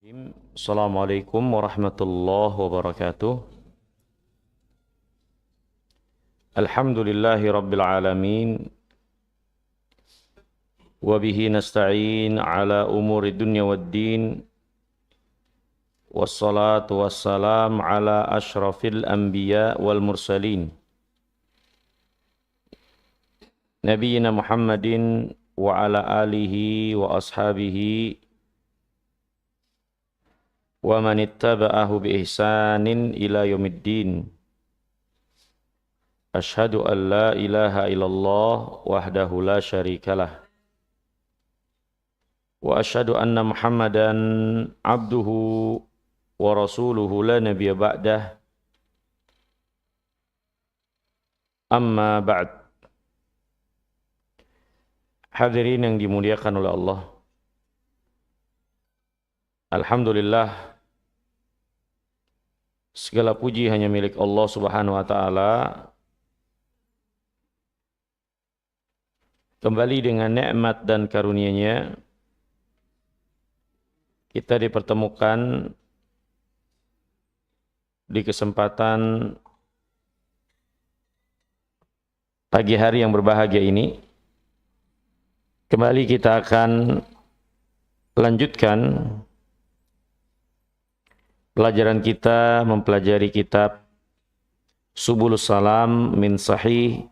Assalamualaikum warahmatullahi wabarakatuh. Alhamdulillahi rabbil alamin. Wabihi nasta'in ala umuri dunya waddin. Wassalatu wassalam ala ashrafil anbiya wal mursalin. Nabiyyina Muhammadin wa ala alihi wa ashabihi wa man ittaba'ahu bi ihsanin ila yaumiddin. Asyhadu an la ilaha illallah wahdahu la syarikalah wa asyhadu anna Muhammadan abduhu wa rasuluhu la nabiyya ba'dah. Amma ba'd. Hadirin yang dimuliakan oleh Allah, alhamdulillah, segala puji hanya milik Allah Subhanahu wa taala. Kembali dengan nikmat dan karunia-Nya kita dipertemukan di kesempatan pagi hari yang berbahagia ini. Kembali kita akan lanjutkan pelajaran kita mempelajari kitab Subulus Salam min Sahih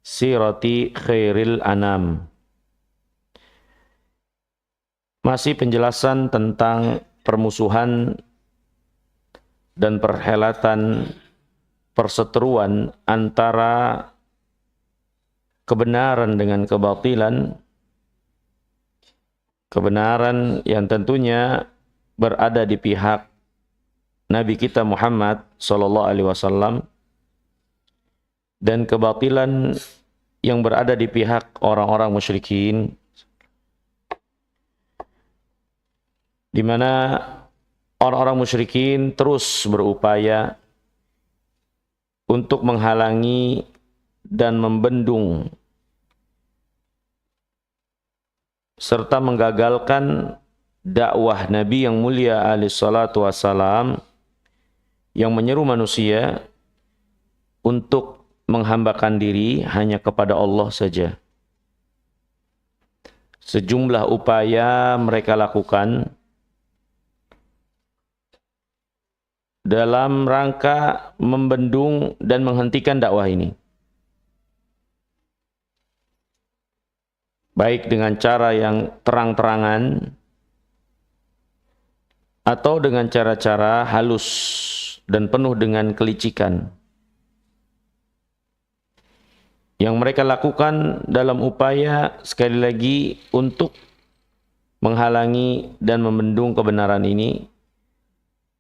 Sirati Khairil Anam. Masih penjelasan tentang permusuhan dan perhelatan perseteruan antara kebenaran dengan kebatilan. Kebenaran yang tentunya berada di pihak Nabi kita Muhammad sallallahu alaihi wasallam, dan kebatilan yang berada di pihak orang-orang musyrikin, di mana orang-orang musyrikin terus berupaya untuk menghalangi dan membendung serta menggagalkan dakwah Nabi yang mulia alaihi salatu wassalam yang menyeru manusia untuk menghambakan diri hanya kepada Allah saja. Sejumlah upaya mereka lakukan dalam rangka membendung dan menghentikan dakwah ini, baik dengan cara yang terang-terangan atau dengan cara-cara halus dan penuh dengan kelicikan yang mereka lakukan dalam upaya sekali lagi untuk menghalangi dan membendung kebenaran ini,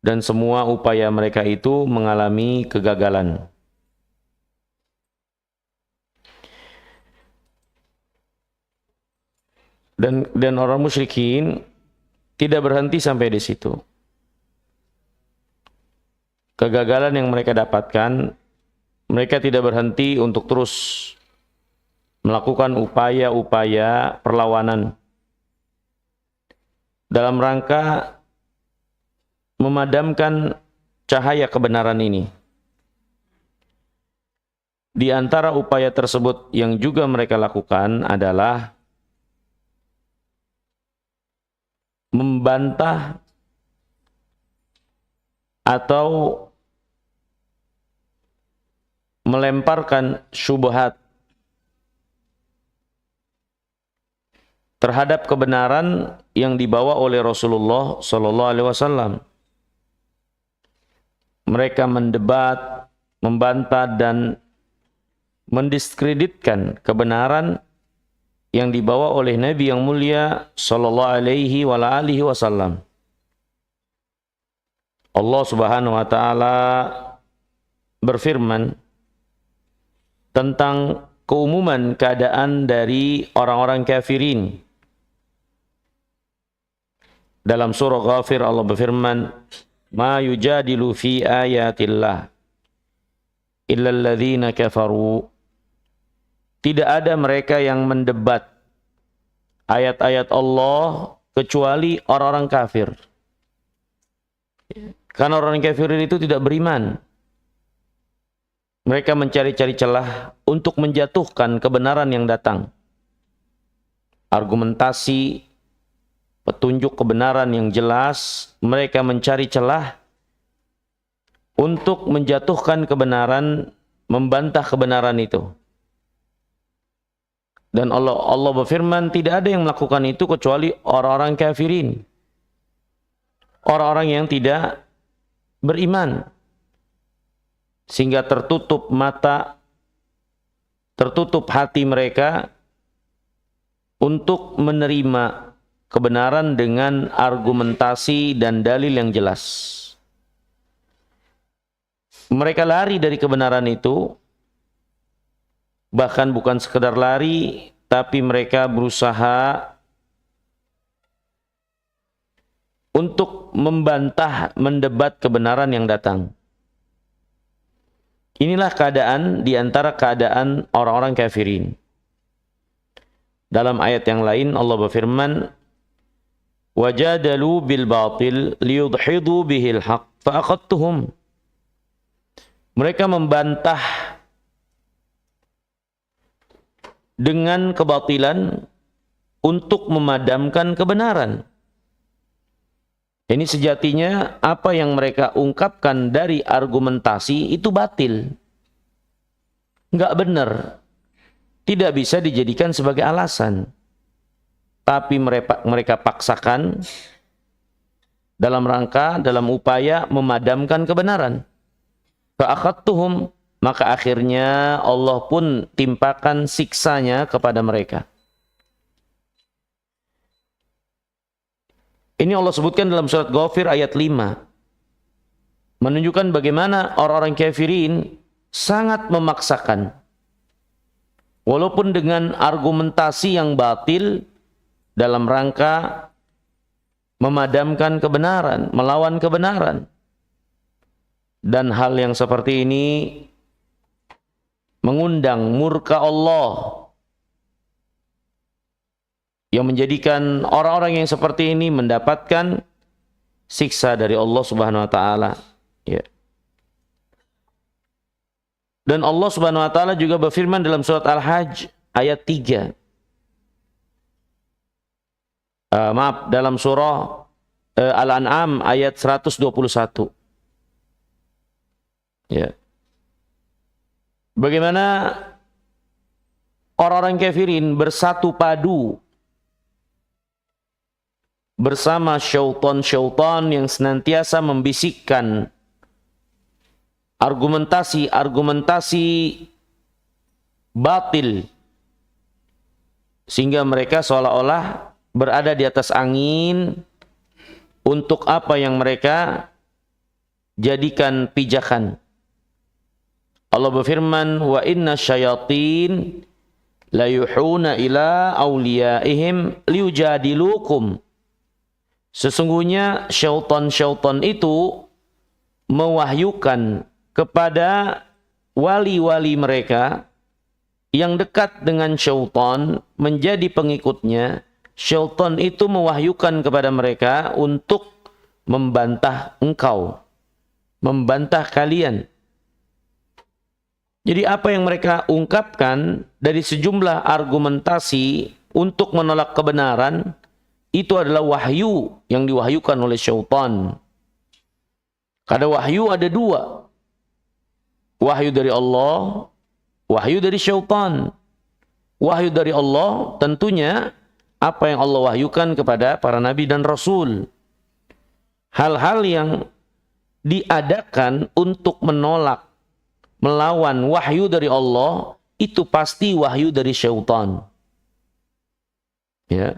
dan semua upaya mereka itu mengalami kegagalan. Dan orang musyrikin tidak berhenti sampai di situ. Kegagalan yang mereka dapatkan, mereka tidak berhenti untuk terus melakukan upaya-upaya perlawanan dalam rangka memadamkan cahaya kebenaran ini. Di antara upaya tersebut yang juga mereka lakukan adalah membantah atau melemparkan syubhat terhadap kebenaran yang dibawa oleh Rasulullah sallallahu alaihi wasallam. Mereka mendebat, membantah dan mendiskreditkan kebenaran yang dibawa oleh Nabi yang mulia sallallahu alaihi wasallam. Allah Subhanahu wa taala berfirman tentang keumuman keadaan dari orang-orang kafirin. Dalam surah Ghafir Allah berfirman, "Ma yujadilu fi ayatillah illa alladhina kafaru." Tidak ada mereka yang mendebat ayat-ayat Allah kecuali orang-orang kafir. Karena orang kafirin itu tidak beriman. Mereka mencari-cari celah untuk menjatuhkan kebenaran yang datang. Argumentasi, petunjuk kebenaran yang jelas, mereka mencari celah untuk menjatuhkan kebenaran, membantah kebenaran itu. Dan Allah berfirman, tidak ada yang melakukan itu kecuali orang-orang kafirin. Orang-orang yang tidak beriman. Sehingga tertutup mata, tertutup hati mereka untuk menerima kebenaran dengan argumentasi dan dalil yang jelas. Mereka lari dari kebenaran itu, bahkan bukan sekedar lari, tapi mereka berusaha untuk membantah, mendebat kebenaran yang datang. Inilah keadaan di antara keadaan orang-orang kafirin. Dalam ayat yang lain Allah berfirman, "Wajadalu bil batil liyudhidu bihil haqq fa aqadtuhum." Mereka membantah dengan kebatilan untuk memadamkan kebenaran. Ini sejatinya apa yang mereka ungkapkan dari argumentasi itu batil. Enggak benar. Tidak bisa dijadikan sebagai alasan. Tapi mereka paksakan dalam rangka, dalam upaya memadamkan kebenaran. Fa'akhadtuhum, maka akhirnya Allah pun timpakan siksanya kepada mereka. Ini Allah sebutkan dalam surat Ghafir ayat 5. Menunjukkan bagaimana orang-orang kafirin sangat memaksakan. Walaupun dengan argumentasi yang batil dalam rangka memadamkan kebenaran, melawan kebenaran. Dan hal yang seperti ini mengundang murka Allah, yang menjadikan orang-orang yang seperti ini mendapatkan siksa dari Allah Subhanahu wa taala. Ya. Dan Allah Subhanahu wa taala juga berfirman dalam surat Al-Hajj ayat 3. Dalam surah Al-An'am ayat 121. Ya. Bagaimana orang-orang kafirin bersatu padu bersama syaitan-syaitan yang senantiasa membisikkan argumentasi-argumentasi batil, sehingga mereka seolah-olah berada di atas angin untuk apa yang mereka jadikan pijakan. Allah berfirman, wa inna syayatin la yuhuna ila awliyaihim liujadilukum. Sesungguhnya syaitan-syaitan itu mewahyukan kepada wali-wali mereka yang dekat dengan syaitan menjadi pengikutnya. Syaitan itu mewahyukan kepada mereka untuk membantah engkau, membantah kalian. Jadi apa yang mereka ungkapkan dari sejumlah argumentasi untuk menolak kebenaran, itu adalah wahyu yang diwahyukan oleh syaitan. Karena wahyu ada dua. Wahyu dari Allah, wahyu dari syaitan. Wahyu dari Allah tentunya apa yang Allah wahyukan kepada para nabi dan rasul. Hal-hal yang diadakan untuk menolak, melawan wahyu dari Allah, itu pasti wahyu dari syaitan. Ya.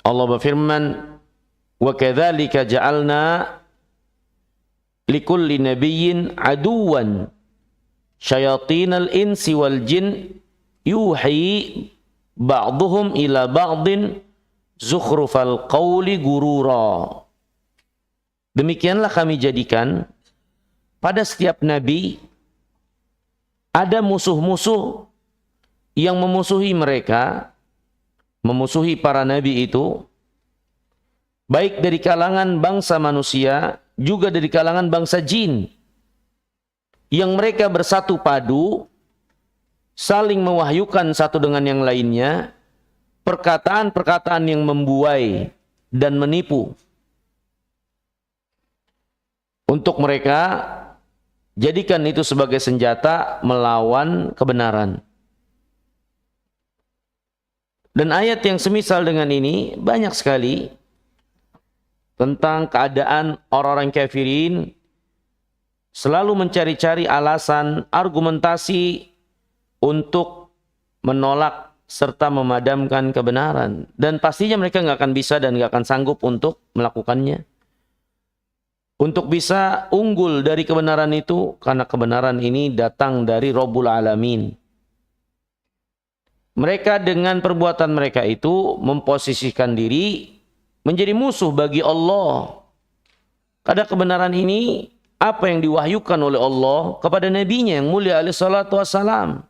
Allah berfirman, wa kadzalika ja'alna likulli nabiyyin aduwan syayatinal insi wal jin yuhi ba'duhum ila ba'din zukhrufal qawli gurura. Demikianlah kami jadikan pada setiap nabi ada musuh-musuh yang memusuhi mereka, memusuhi para nabi itu, baik dari kalangan bangsa manusia, juga dari kalangan bangsa jin, yang mereka bersatu padu, saling mewahyukan satu dengan yang lainnya, perkataan-perkataan yang membuai dan menipu. Untuk mereka, jadikan itu sebagai senjata melawan kebenaran. Dan ayat yang semisal dengan ini banyak sekali tentang keadaan orang-orang kafirin selalu mencari-cari alasan, argumentasi untuk menolak serta memadamkan kebenaran. Dan pastinya mereka nggak akan bisa dan nggak akan sanggup untuk melakukannya. Untuk bisa unggul dari kebenaran itu, karena kebenaran ini datang dari Rabbul Alamin. Mereka dengan perbuatan mereka itu memposisikan diri menjadi musuh bagi Allah. Karena kebenaran ini apa yang diwahyukan oleh Allah kepada nabinya yang mulia alaihi salatu wassalam.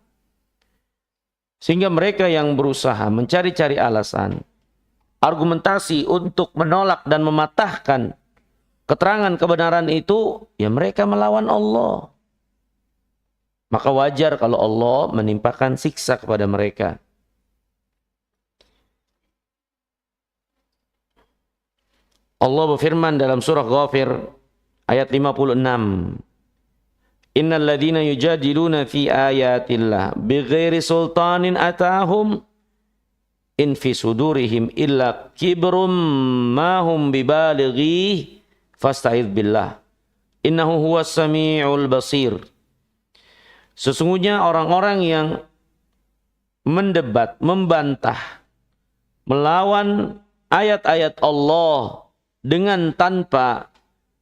Sehingga mereka yang berusaha mencari-cari alasan, argumentasi untuk menolak dan mematahkan keterangan kebenaran itu, ya mereka melawan Allah. Maka wajar kalau Allah menimpakan siksa kepada mereka. Allah berfirman dalam surah Ghafir ayat 56. Innal ladzina yujadiluna fi ayatillah bighairi sultanin atahum in fi sudurihim illa kibrum ma hum bibalighi fasta'idz billah innahu huwas samiul basir. Sesungguhnya orang-orang yang mendebat, membantah, melawan ayat-ayat Allah dengan tanpa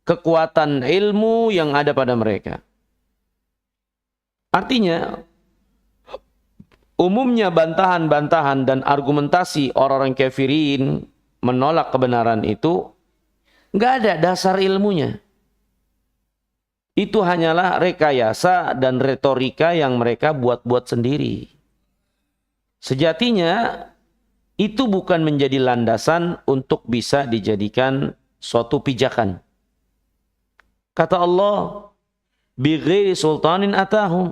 kekuatan ilmu yang ada pada mereka. Artinya, umumnya bantahan-bantahan dan argumentasi orang-orang kafirin menolak kebenaran itu nggak ada dasar ilmunya. Itu hanyalah rekayasa dan retorika yang mereka buat-buat sendiri. Sejatinya itu bukan menjadi landasan untuk bisa dijadikan suatu pijakan. Kata Allah, bighairi sultanin atahum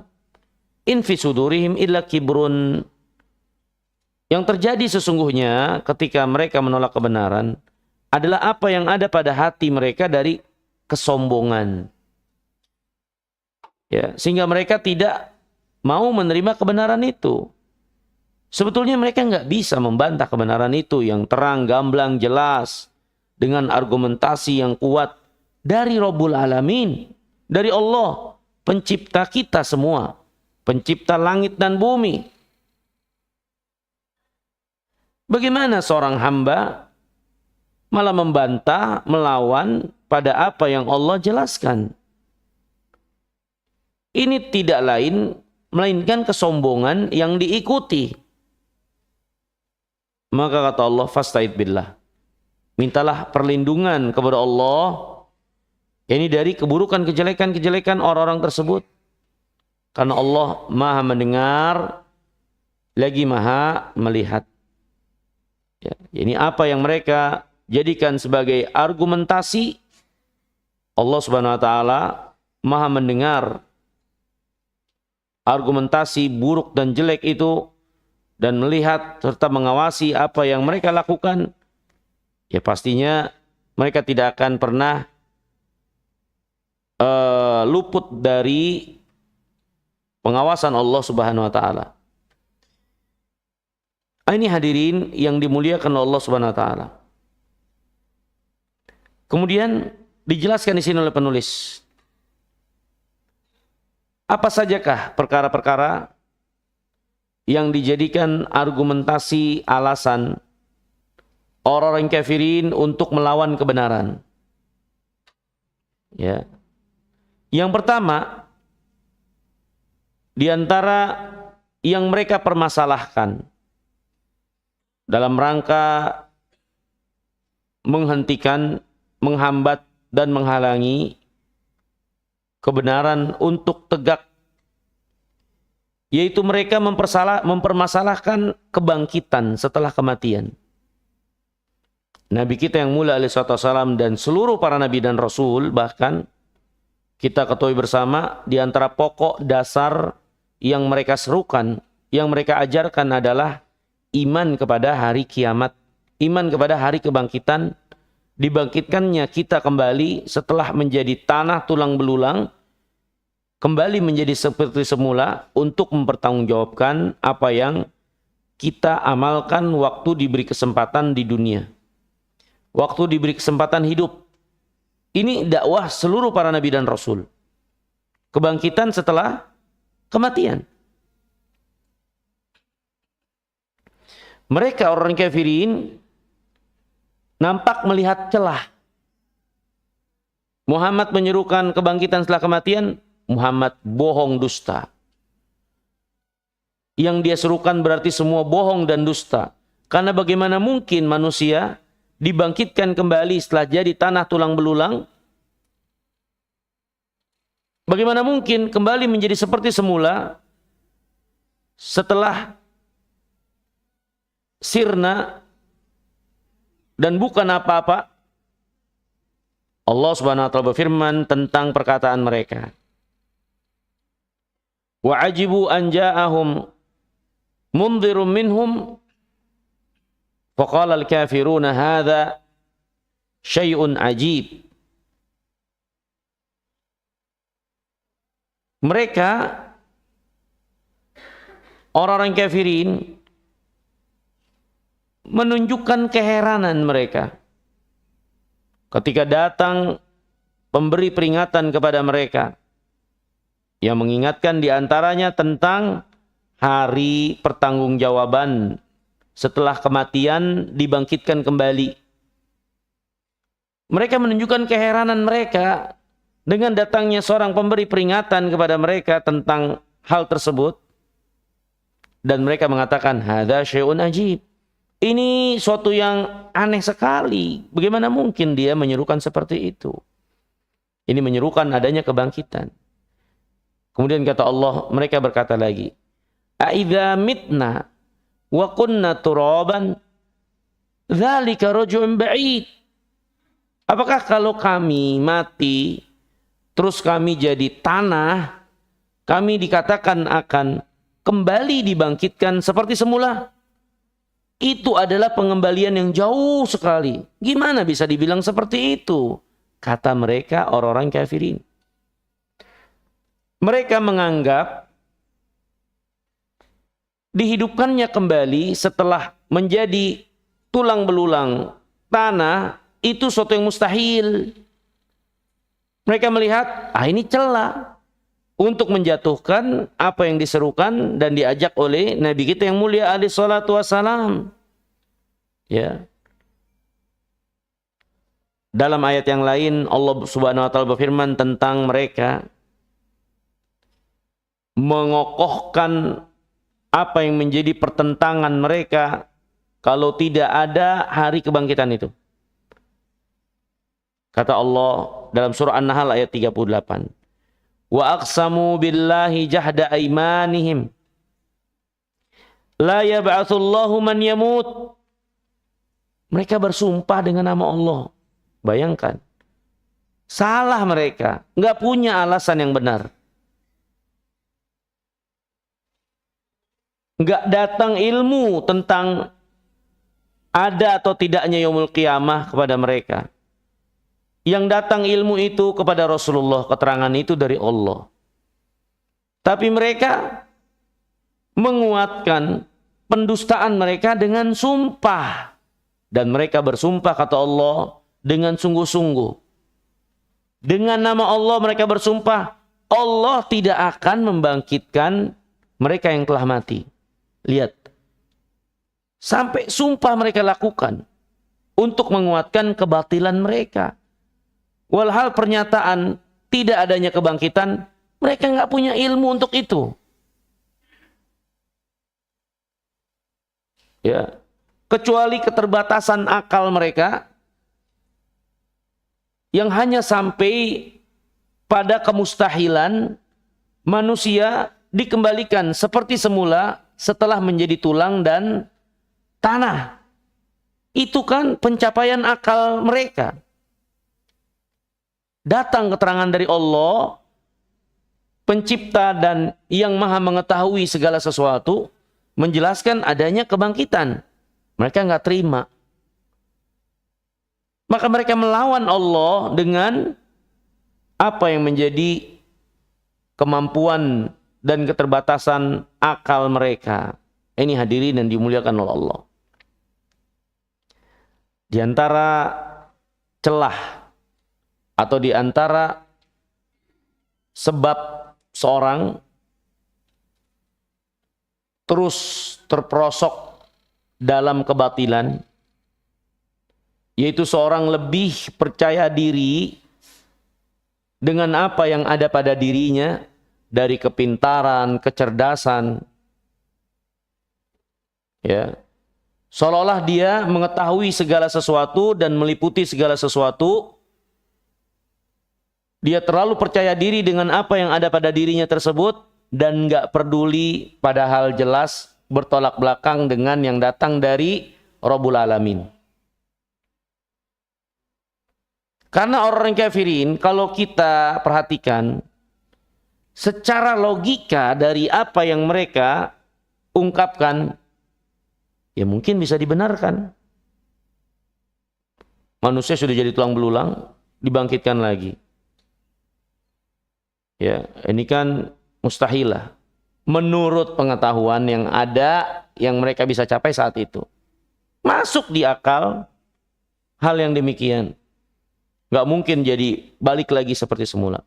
in fi sudurihim illa kibrun. Yang terjadi sesungguhnya ketika mereka menolak kebenaran adalah apa yang ada pada hati mereka dari kesombongan. Ya, sehingga mereka tidak mau menerima kebenaran itu. Sebetulnya mereka nggak bisa membantah kebenaran itu yang terang, gamblang, jelas, dengan argumentasi yang kuat dari Rabbul Alamin, dari Allah, pencipta kita semua, pencipta langit dan bumi. Bagaimana seorang hamba malah membantah, melawan pada apa yang Allah jelaskan? Ini tidak lain melainkan kesombongan yang diikuti. Maka kata Allah, fasta'idz billah. Mintalah perlindungan kepada Allah. Ini dari keburukan, kejelekan-kejelekan orang-orang tersebut. Karena Allah maha mendengar, lagi maha melihat. Ya, ini apa yang mereka jadikan sebagai argumentasi. Allah Subhanahu wa taala maha mendengar argumentasi buruk dan jelek itu dan melihat serta mengawasi apa yang mereka lakukan. Ya pastinya mereka tidak akan pernah luput dari pengawasan Allah Subhanahu wa taala. Ini hadirin yang dimuliakan Allah Subhanahu wa taala. Kemudian dijelaskan di sini oleh penulis. Apa sajakah perkara-perkara yang dijadikan argumentasi alasan orang-orang kafirin untuk melawan kebenaran? Ya. Yang pertama, di antara yang mereka permasalahkan dalam rangka menghentikan, menghambat dan menghalangi kebenaran untuk tegak, yaitu mereka mempermasalahkan kebangkitan setelah kematian. Nabi kita yang mulia alaihi wasallam dan seluruh para nabi dan rasul, bahkan kita ketahui bersama di antara pokok dasar yang mereka serukan, yang mereka ajarkan adalah iman kepada hari kiamat, iman kepada hari kebangkitan, dibangkitkannya kita kembali setelah menjadi tanah tulang belulang, kembali menjadi seperti semula untuk mempertanggungjawabkan apa yang kita amalkan waktu diberi kesempatan di dunia. Waktu diberi kesempatan hidup. Ini dakwah seluruh para nabi dan rasul. Kebangkitan setelah kematian. Mereka orang kafirin nampak melihat celah. Muhammad menyerukan kebangkitan setelah kematian, Muhammad bohong dusta. Yang dia serukan berarti semua bohong dan dusta. Karena bagaimana mungkin manusia dibangkitkan kembali setelah jadi tanah tulang belulang? Bagaimana mungkin kembali menjadi seperti semula setelah sirna dan bukan apa-apa? Allah Subhanahu wa taala berfirman tentang perkataan mereka. Wa ajibu an ja'ahum mundhirun minhum faqala al-kafiruna hadza syai'un ajib. Mereka orang-orang kafirin menunjukkan keheranan mereka ketika datang pemberi peringatan kepada mereka yang mengingatkan diantaranya tentang hari pertanggungjawaban setelah kematian dibangkitkan kembali. Mereka menunjukkan keheranan mereka dengan datangnya seorang pemberi peringatan kepada mereka tentang hal tersebut. Dan mereka mengatakan, hadza syai'un ajib. Ini suatu yang aneh sekali. Bagaimana mungkin dia menyerukan seperti itu? Ini menyerukan adanya kebangkitan. Kemudian kata Allah, mereka berkata lagi, A'idha mitna wa kunna turaban dzalika raj'un ba'id. Apakah kalau kami mati terus kami jadi tanah, kami dikatakan akan kembali dibangkitkan seperti semula? Itu adalah pengembalian yang jauh sekali. Gimana bisa dibilang seperti itu? Kata mereka orang-orang kafirin. Mereka menganggap dihidupkannya kembali setelah menjadi tulang belulang tanah itu suatu yang mustahil. Mereka melihat, ini celah untuk menjatuhkan apa yang diserukan dan diajak oleh Nabi kita yang mulia alaihi salatu wassalam. Ya. Dalam ayat yang lain Allah Subhanahu wa taala berfirman tentang mereka mengokohkan apa yang menjadi pertentangan mereka kalau tidak ada hari kebangkitan itu. Kata Allah dalam surah An-Nahl ayat 38. Wa aqsamu billahi jahda aimanihim la yab'atsullahu man yamut. Mereka bersumpah dengan nama Allah. Bayangkan. Salah mereka. Nggak punya alasan yang benar. Nggak datang ilmu tentang ada atau tidaknya yaumul qiyamah kepada mereka. Yang datang ilmu itu kepada Rasulullah, keterangan itu dari Allah. Tapi mereka menguatkan pendustaan mereka dengan sumpah. Dan mereka bersumpah, kata Allah, dengan sungguh-sungguh. Dengan nama Allah mereka bersumpah, Allah tidak akan membangkitkan mereka yang telah mati. Lihat. Sampai sumpah mereka lakukan untuk menguatkan kebatilan mereka. Walhal pernyataan tidak adanya kebangkitan, mereka nggak punya ilmu untuk itu. Ya, kecuali keterbatasan akal mereka yang hanya sampai pada kemustahilan manusia dikembalikan seperti semula setelah menjadi tulang dan tanah. Itu kan pencapaian akal mereka. Datang keterangan dari Allah, pencipta dan yang maha mengetahui segala sesuatu, menjelaskan adanya kebangkitan. Mereka nggak terima. Maka mereka melawan Allah dengan apa yang menjadi kemampuan dan keterbatasan akal mereka. Ini hadirin yang dimuliakan oleh Allah. Di antara celah atau di antara sebab seorang terus terperosok dalam kebatilan, yaitu seorang lebih percaya diri dengan apa yang ada pada dirinya dari kepintaran, kecerdasan, ya. Seolah-olah dia mengetahui segala sesuatu dan meliputi segala sesuatu. Dia terlalu percaya diri dengan apa yang ada pada dirinya tersebut dan nggak peduli padahal jelas bertolak belakang dengan yang datang dari Rabbul Alamin. Karena orang kafirin, kalau kita perhatikan secara logika dari apa yang mereka ungkapkan, ya mungkin bisa dibenarkan. Manusia sudah jadi tulang belulang, dibangkitkan lagi. Ya, ini kan mustahilah. Menurut pengetahuan yang ada, yang mereka bisa capai saat itu. Masuk di akal hal yang demikian. Nggak mungkin jadi balik lagi seperti semula.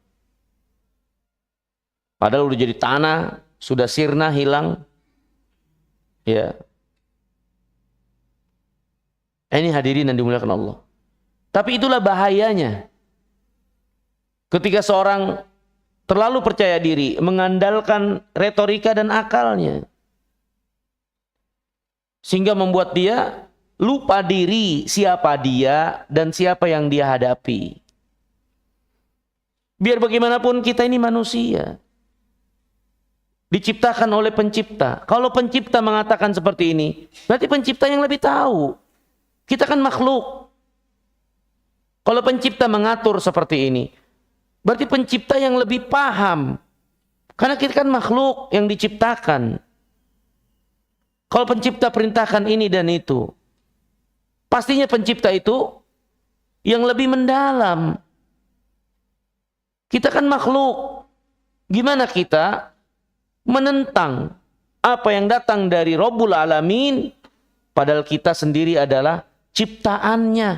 Padahal udah jadi tanah, sudah sirna, hilang. Ya. Ini hadirin yang dimuliakan Allah. Tapi itulah bahayanya. Ketika seorang terlalu percaya diri, mengandalkan retorika dan akalnya. Sehingga membuat dia lupa diri siapa dia dan siapa yang dia hadapi. Biar bagaimanapun kita ini manusia. Diciptakan oleh pencipta. Kalau pencipta mengatakan seperti ini, berarti pencipta yang lebih tahu. Kita kan makhluk. Kalau pencipta mengatur seperti ini, berarti pencipta yang lebih paham. Karena kita kan makhluk yang diciptakan. Kalau pencipta perintahkan ini dan itu, pastinya pencipta itu yang lebih mendalam. Kita kan makhluk. Gimana kita menentang apa yang datang dari Rabbul Alamin, padahal kita sendiri adalah ciptaannya.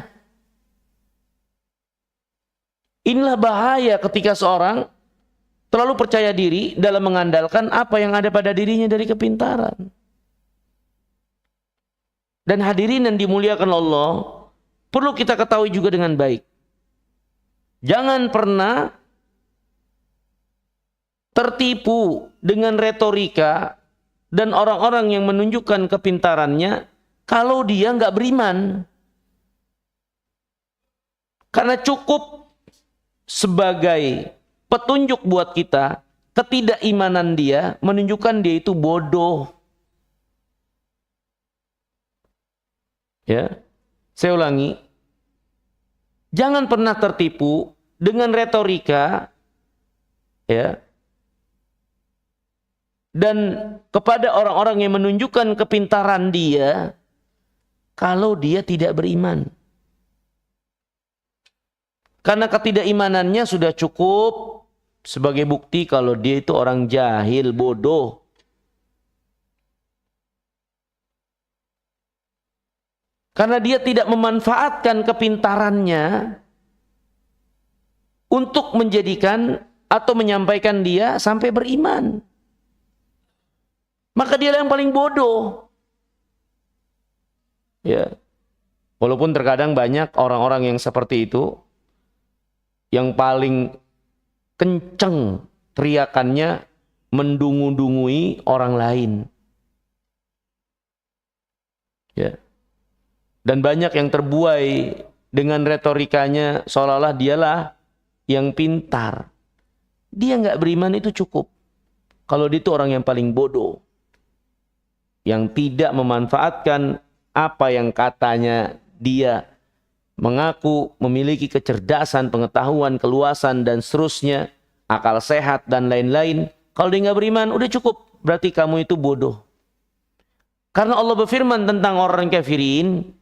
Inilah bahaya ketika seorang terlalu percaya diri dalam mengandalkan apa yang ada pada dirinya dari kepintaran. Dan hadirin yang dimuliakan Allah, perlu kita ketahui juga dengan baik. Jangan pernah tertipu dengan retorika dan orang-orang yang menunjukkan kepintarannya kalau dia nggak beriman. Karena cukup sebagai petunjuk buat kita, ketidakimanan dia menunjukkan dia itu bodoh. Ya, saya ulangi. Jangan pernah tertipu dengan retorika, ya, dan kepada orang-orang yang menunjukkan kepintaran dia, kalau dia tidak beriman. Karena ketidakimanannya sudah cukup sebagai bukti kalau dia itu orang jahil, bodoh. Karena dia tidak memanfaatkan kepintarannya untuk menjadikan atau menyampaikan dia sampai beriman. Maka dia yang paling bodoh. Ya. Walaupun terkadang banyak orang-orang yang seperti itu, yang paling kenceng teriakannya mendungu-dungui orang lain. Ya. Dan banyak yang terbuai dengan retorikanya seolah-olah dialah yang pintar. Dia nggak beriman itu cukup. Kalau dia itu orang yang paling bodoh. Yang tidak memanfaatkan apa yang katanya dia mengaku memiliki kecerdasan, pengetahuan, keluasan, dan seterusnya, akal sehat, dan lain-lain. Kalau dia nggak beriman, udah cukup. Berarti kamu itu bodoh. Karena Allah berfirman tentang orang kafirin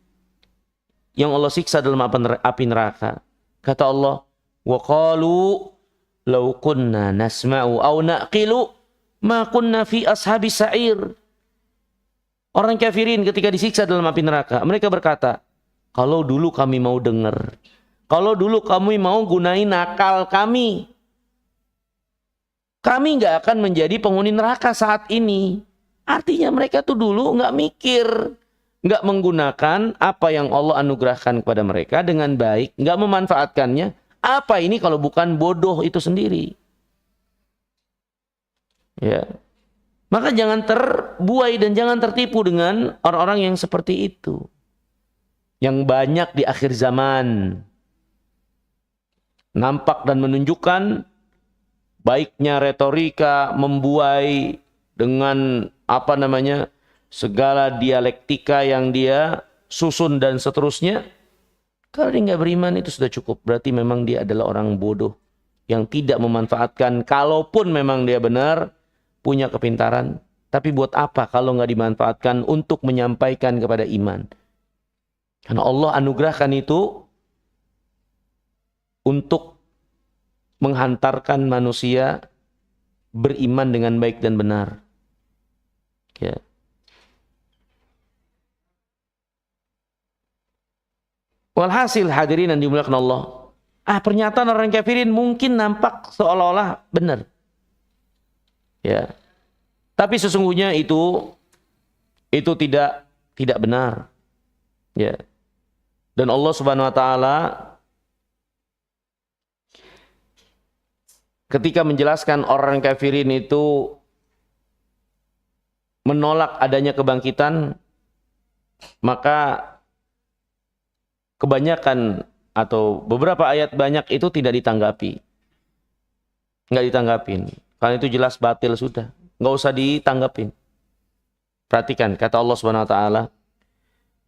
yang Allah siksa dalam api neraka. Kata Allah, وَقَالُوا لَوْ كُنَّا نَسْمَعُ أَوْ نَأْقِلُ مَا كُنَّا فِي أَصْحَابِ السَّعِيرِ. Orang kafirin ketika disiksa dalam api neraka, mereka berkata, kalau dulu kami mau dengar, kalau dulu kami mau gunain akal kami nggak akan menjadi penghuni neraka saat ini. Artinya mereka tuh dulu nggak mikir, nggak menggunakan apa yang Allah anugerahkan kepada mereka dengan baik, nggak memanfaatkannya. Apa ini kalau bukan bodoh itu sendiri? Ya. Maka jangan terbuai dan jangan tertipu dengan orang-orang yang seperti itu. Yang banyak di akhir zaman. Nampak dan menunjukkan baiknya retorika, membuai dengan segala dialektika yang dia susun dan seterusnya. Kalau dia nggak beriman itu sudah cukup. Berarti memang dia adalah orang bodoh yang tidak memanfaatkan. Kalaupun memang dia benar, punya kepintaran. Tapi buat apa kalau nggak dimanfaatkan untuk menyampaikan kepada iman? Karena Allah anugerahkan itu untuk menghantarkan manusia beriman dengan baik dan benar. Ya. Walhasil hadirin yang dimuliakan Allah. Pernyataan orang kafirin mungkin nampak seolah-olah benar. Ya. Tapi sesungguhnya itu tidak benar. Ya. Dan Allah Subhanahu wa taala ketika menjelaskan orang kafirin itu menolak adanya kebangkitan, maka kebanyakan atau beberapa ayat banyak itu tidak ditanggapi. Nggak ditanggapin. Karena itu jelas batil sudah. Nggak usah ditanggapin. Perhatikan kata Allah Subhanahu wa taala,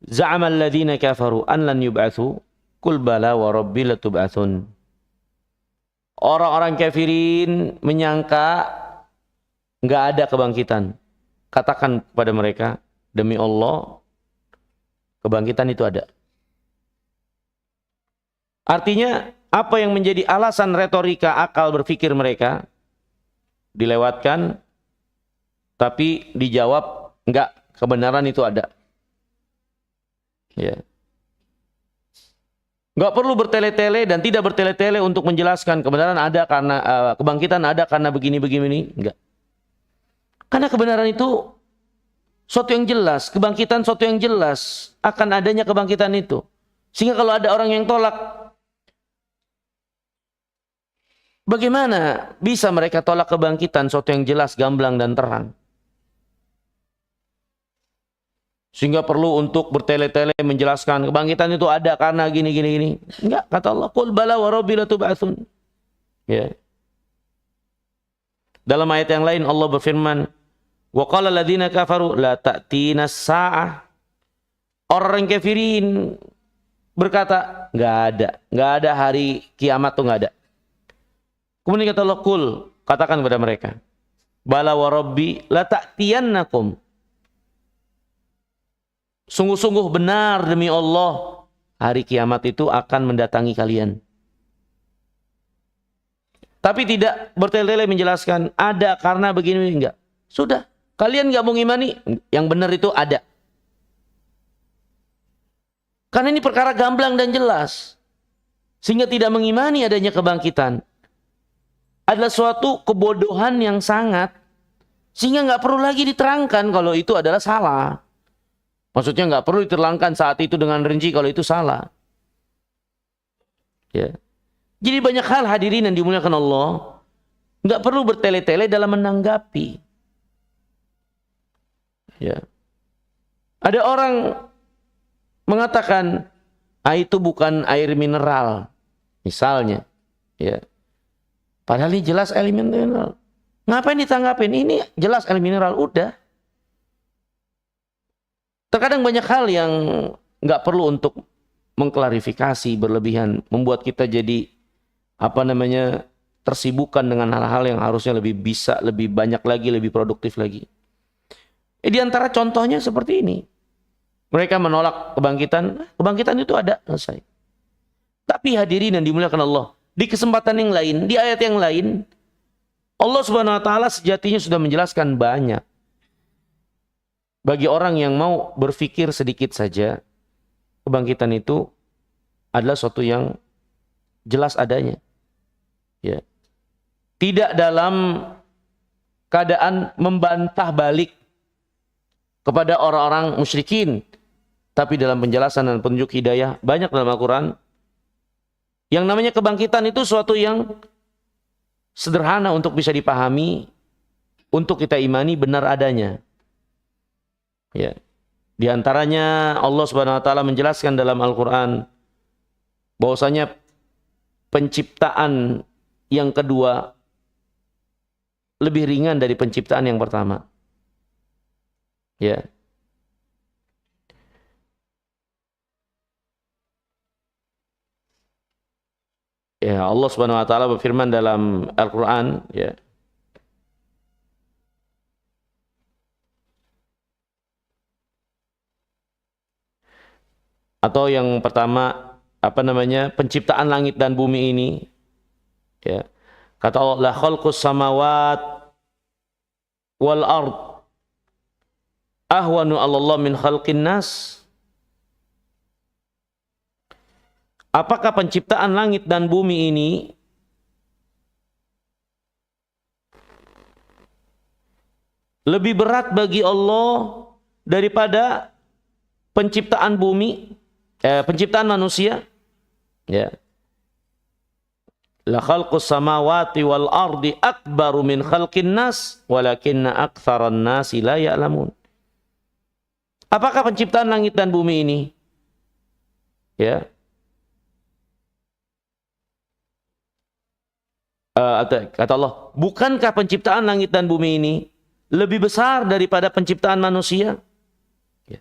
za'amal ladzina kafaru an lan yub'atsu qul bala wa rabbi latub'atsun. Orang-orang kafirin menyangka nggak ada kebangkitan. Katakan kepada mereka, demi Allah kebangkitan itu ada. Artinya apa yang menjadi alasan retorika akal berpikir mereka dilewatkan, tapi dijawab enggak, kebenaran itu ada. Ya. Enggak perlu bertele-tele dan tidak bertele-tele untuk menjelaskan kebenaran ada karena kebangkitan ada karena begini-begini, enggak. Karena kebenaran itu suatu yang jelas, kebangkitan suatu yang jelas akan adanya kebangkitan itu. Sehingga kalau ada orang yang tolak, bagaimana bisa mereka tolak kebangkitan suatu yang jelas, gamblang dan terang? Sehingga perlu untuk bertele-tele menjelaskan kebangkitan itu ada karena gini. Enggak, kata Allah, qul bala wa rabbi latub'atsun. Ya. Dalam ayat yang lain Allah berfirman, wa qala alladziina kafaru la ta'tinas saa'ah. Orang kafirin berkata, enggak ada hari kiamat tuh enggak ada. Kemudian kata Allah, qul, katakan kepada mereka, bala wa rabbi la ta'tiyannakum. Sungguh-sungguh benar demi Allah, hari kiamat itu akan mendatangi kalian. Tapi tidak bertele-tele menjelaskan, ada karena begini, enggak. Sudah, kalian enggak mau ngimani, yang benar itu ada. Karena ini perkara gamblang dan jelas. Sehingga tidak mengimani adanya kebangkitan adalah suatu kebodohan yang sangat, sehingga nggak perlu lagi diterangkan kalau itu adalah salah. Maksudnya nggak perlu diterangkan saat itu dengan rinci kalau itu salah. Ya. Jadi banyak hal hadirin yang dimuliakan Allah, nggak perlu bertele-tele dalam menanggapi. Ya. Ada orang mengatakan, itu bukan air mineral, misalnya. Ya. Padahal ini jelas air mineral. Ngapain ditanggapin? Ini jelas air mineral, udah. Terkadang banyak hal yang nggak perlu untuk mengklarifikasi berlebihan, membuat kita jadi tersibukkan dengan hal-hal yang harusnya lebih bisa, lebih banyak lagi, lebih produktif lagi. Di antara contohnya seperti ini. Mereka menolak kebangkitan. Kebangkitan itu ada, selesai. Tapi hadirin yang dimuliakan Allah, di kesempatan yang lain, di ayat yang lain, Allah Subhanahu wa taala sejatinya sudah menjelaskan banyak. Bagi orang yang mau berpikir sedikit saja, kebangkitan itu adalah suatu yang jelas adanya. Ya. Tidak dalam keadaan membantah balik kepada orang-orang musyrikin, tapi dalam penjelasan dan petunjuk hidayah banyak dalam Al-Quran. Yang namanya kebangkitan itu suatu yang sederhana untuk bisa dipahami, untuk kita imani benar adanya. Ya. Di antaranya Allah Subhanahu wa taala menjelaskan dalam Al-Qur'an bahwasanya penciptaan yang kedua lebih ringan dari penciptaan yang pertama. Ya. Ya, Allah Subhanahu wa taala berfirman dalam Al-Qur'an, ya. Atau yang pertama, penciptaan langit dan bumi ini, ya. Kata Allah, la khalqus samawat wal ard ahwanu 'ala Allah min khalqin nas. Apakah penciptaan langit dan bumi ini lebih berat bagi Allah daripada penciptaan penciptaan manusia? Ya. La khalqus samawati wal ardi akbaru min khalqin nas walakinna aktsaran nasi la ya'lamun. Apakah penciptaan langit dan bumi ini, ya, kata Allah, bukankah penciptaan langit dan bumi ini lebih besar daripada penciptaan manusia? Ya.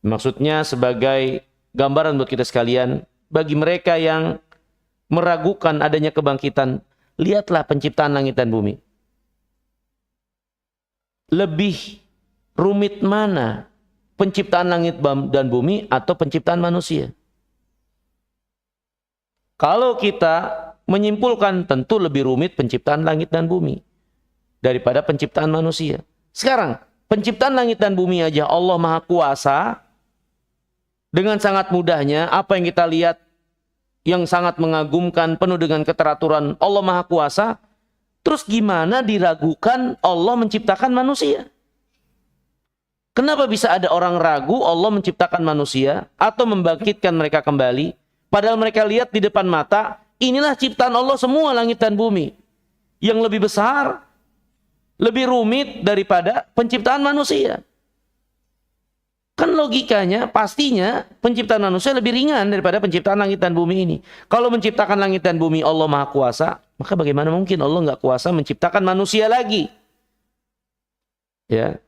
Maksudnya sebagai gambaran buat kita sekalian, bagi mereka yang meragukan adanya kebangkitan, lihatlah penciptaan langit dan bumi. Lebih rumit mana penciptaan langit dan bumi atau penciptaan manusia? Kalau kita menyimpulkan, tentu lebih rumit penciptaan langit dan bumi daripada penciptaan manusia. Sekarang, penciptaan langit dan bumi aja Allah Maha Kuasa, dengan sangat mudahnya, apa yang kita lihat yang sangat mengagumkan, penuh dengan keteraturan, Allah Maha Kuasa. Terus gimana diragukan Allah menciptakan manusia? Kenapa bisa ada orang ragu Allah menciptakan manusia atau membangkitkan mereka kembali, padahal mereka lihat di depan mata, inilah ciptaan Allah semua, langit dan bumi. Yang lebih besar, lebih rumit daripada penciptaan manusia. Kan logikanya, pastinya penciptaan manusia lebih ringan daripada penciptaan langit dan bumi ini. Kalau menciptakan langit dan bumi Allah Maha Kuasa, maka bagaimana mungkin Allah nggak kuasa menciptakan manusia lagi? Ya.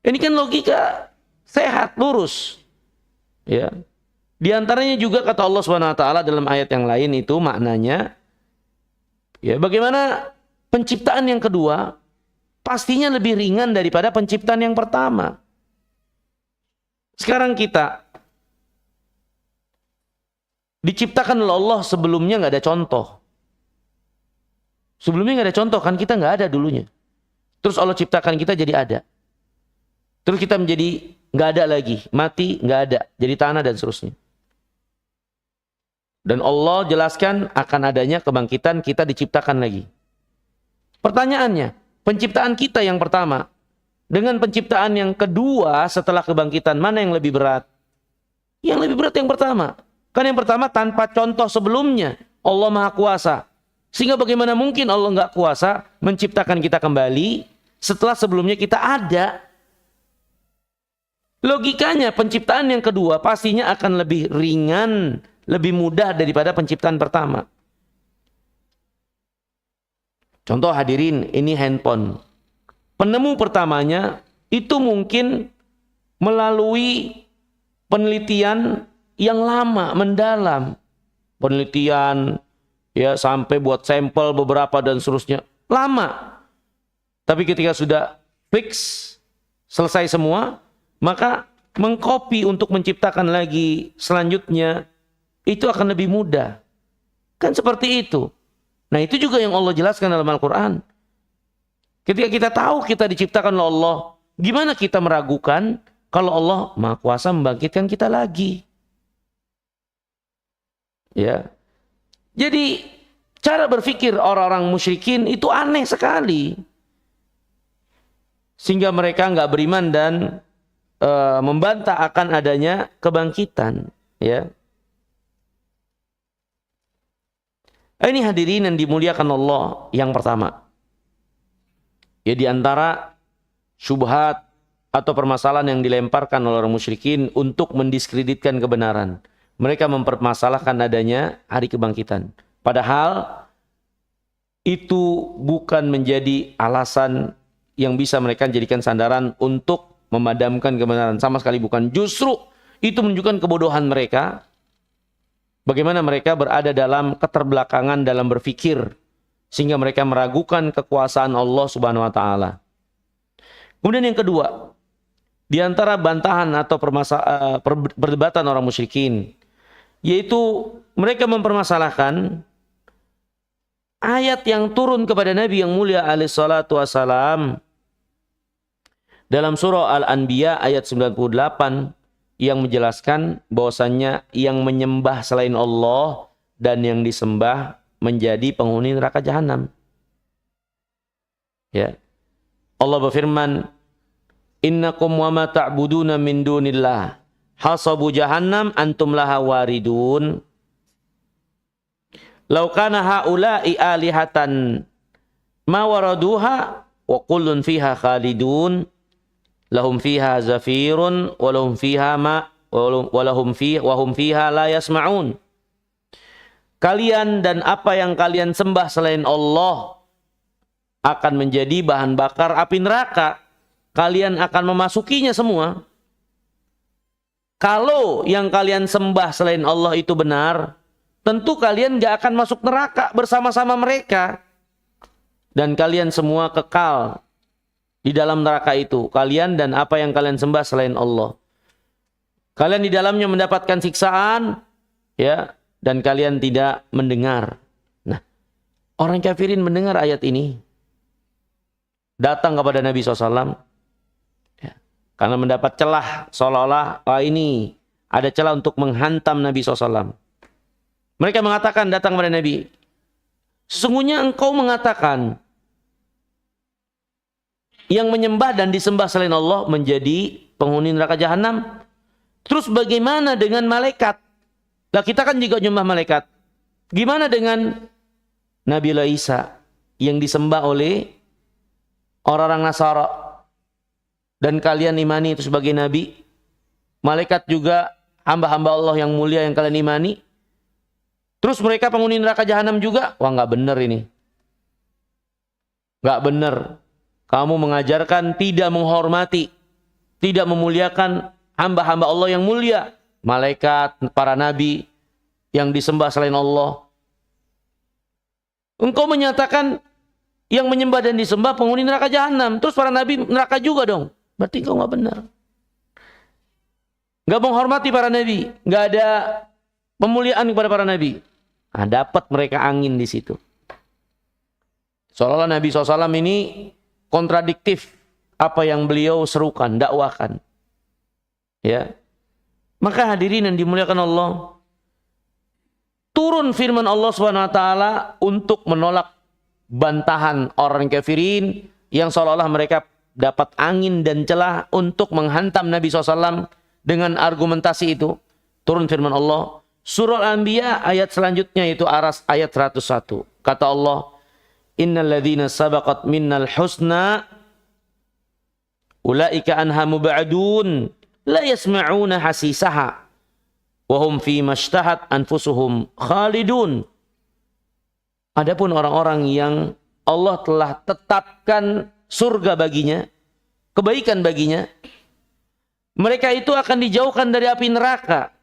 Ini kan logika sehat, lurus. Ya. Di antaranya juga kata Allah Subhanahu wa taala dalam ayat yang lain itu maknanya, ya, bagaimana penciptaan yang kedua pastinya lebih ringan daripada penciptaan yang pertama. Sekarang kita diciptakan oleh Allah sebelumnya nggak ada contoh. Sebelumnya nggak ada contoh, kan kita nggak ada dulunya. Terus Allah ciptakan kita jadi ada. Terus kita menjadi nggak ada lagi, mati nggak ada, jadi tanah dan seterusnya. Dan Allah jelaskan akan adanya kebangkitan, kita diciptakan lagi. Pertanyaannya, penciptaan kita yang pertama dengan penciptaan yang kedua setelah kebangkitan, mana yang lebih berat? Yang lebih berat yang pertama. Kan yang pertama tanpa contoh sebelumnya, Allah Maha Kuasa. Sehingga bagaimana mungkin Allah nggak kuasa menciptakan kita kembali setelah sebelumnya kita ada? Logikanya penciptaan yang kedua pastinya akan lebih ringan, lebih mudah daripada penciptaan pertama. Contoh hadirin, ini handphone. Penemu pertamanya itu mungkin melalui penelitian yang lama, mendalam. Penelitian ya sampai buat sampel beberapa dan seterusnya. Lama. Tapi ketika sudah fix, selesai semua, maka mengcopy untuk menciptakan lagi selanjutnya itu akan lebih mudah. Kan seperti itu. Nah, itu juga yang Allah jelaskan dalam Al-Quran. Ketika kita tahu kita diciptakan oleh Allah, gimana kita meragukan kalau Allah Maha Kuasa membangkitkan kita lagi? Ya. Jadi cara berpikir orang-orang musyrikin itu aneh sekali. Sehingga mereka nggak beriman dan membantah akan adanya kebangkitan. Ya. Ini hadirin yang dimuliakan Allah yang pertama. Ya, di antara syubhat atau permasalahan yang dilemparkan oleh orang musyrikin untuk mendiskreditkan kebenaran. Mereka mempermasalahkan adanya hari kebangkitan. Padahal itu bukan menjadi alasan yang bisa mereka jadikan sandaran untuk memadamkan kebenaran. Sama sekali bukan. Justru itu menunjukkan kebodohan mereka. Bagaimana mereka berada dalam keterbelakangan dalam berpikir. Sehingga mereka meragukan kekuasaan Allah Subhanahu wa Ta'ala. Kemudian yang kedua, di antara bantahan atau perdebatan orang musyrikin, yaitu mereka mempermasalahkan ayat yang turun kepada Nabi yang mulia alaihi salatu wassalam dalam surah Al-Anbiya ayat 98 yang menjelaskan bahwasannya yang menyembah selain Allah dan yang disembah menjadi penghuni neraka jahanam. Ya. Allah berfirman, "Innakum wa ma ta'buduna min dunillah hasabu jahannam antum laha waridun. Law kana haula'i alihatan ma waraduha wa kullun fiha khalidun lahum fiha zafirun wa lahum fiha ma wa hum fiha la yasma'un." Kalian dan apa yang kalian sembah selain Allah akan menjadi bahan bakar api neraka. Kalian akan memasukinya semua. Kalau yang kalian sembah selain Allah itu benar, tentu kalian gak akan masuk neraka bersama-sama mereka. Dan kalian semua kekal di dalam neraka itu. Kalian dan apa yang kalian sembah selain Allah. Kalian di dalamnya mendapatkan siksaan, ya, dan kalian tidak mendengar. Nah, orang kafirin mendengar ayat ini, datang kepada Nabi SAW. Karena mendapat celah, seolah-olah ini ada celah untuk menghantam Nabi SAW. Mereka mengatakan, datang kepada Nabi, sesungguhnya engkau mengatakan yang menyembah dan disembah selain Allah menjadi penghuni neraka jahanam. Terus bagaimana dengan malaikat? Lah kita kan juga nyembah malaikat. Gimana dengan Nabi Isa yang disembah oleh orang-orang Nasara? Dan kalian imani itu sebagai nabi. Malaikat juga hamba-hamba Allah yang mulia yang kalian imani. Terus mereka penghuni neraka jahanam juga. Wah, nggak benar ini. Nggak benar. Kamu mengajarkan tidak menghormati, tidak memuliakan hamba-hamba Allah yang mulia. Malaikat, para nabi yang disembah selain Allah. Engkau menyatakan yang menyembah dan disembah penghuni neraka jahanam. Terus para nabi neraka juga dong. Berarti kau nggak benar. Nggak menghormati para nabi, nggak ada pemuliaan kepada para nabi. Nah, dapat mereka angin di situ. Seolah-olah Nabi SAW ini kontradiktif apa yang beliau serukan, dakwakan. Ya, maka hadirin yang dimuliakan Allah, turun firman Allah SWT untuk menolak bantahan orang kafirin yang seolah-olah mereka dapat angin dan celah untuk menghantam Nabi SAW dengan argumentasi itu. Turun firman Allah. Surah Al-Anbiya ayat selanjutnya itu ayat 101. Kata Allah, Innal ladzina sabaqat minnal husna ulaika anha mub'adun la yasma'una hasisaha wa hum fi mashtahat anfusuhum khalidun. Adapun orang-orang yang Allah telah tetapkan surga baginya, kebaikan baginya, mereka itu akan dijauhkan dari api neraka.